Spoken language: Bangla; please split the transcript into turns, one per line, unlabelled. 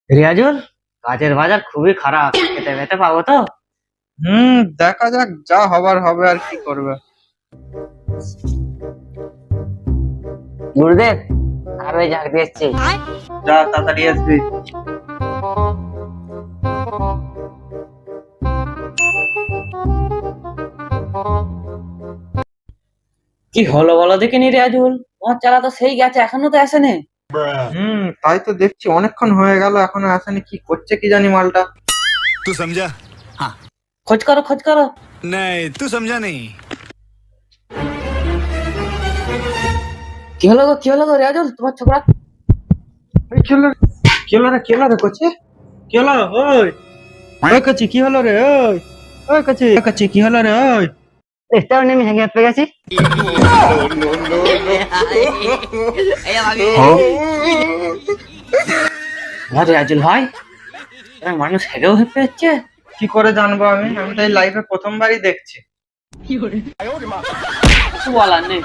রিয়াজুল, কাজের বাজার খুবই খারাপ, খেতে পেতে পাবো তো?
দেখা যাক, যা হবার হবে, আর কি করবে।
গুরুদেব, আর ওই ঝাঁক দিয়েছি।
যা তাড়াতাড়ি আসবি।
কি হলো বলো দেখিনি রিয়াজুল, তোমার চালা তো সেই গেছে, এখনো তো আসেনি।
তাই তো দেখছি, অনেকক্ষণ হয়ে গেল এখনো আসেনি। কি করছে কি জানি মালটা।
तू समझा? हाँ।
খোঁজ করো খোঁজ করো।
नहीं, तू समझा नहीं।
কি হলো গো রিয়াজুল, তোমার ছোকরা?
এই কি হলো? কি হলো রে? কি হলো রে কচি? কি হলো? ওই ওই কচি, কি হলো রে? ওই ওই কচি, কচি, কি হলো রে? ওই
এটাও নেমে ভেঙে পেয়ে গেছি। আমার রিয়াজুল ভাই, এরকম মানুষ হেগেও হেঁপে যাচ্ছে।
কি করে জানবো আমি? আমি তো এই লাইফে প্রথমবারই দেখছি।
কিছু বলার নেই।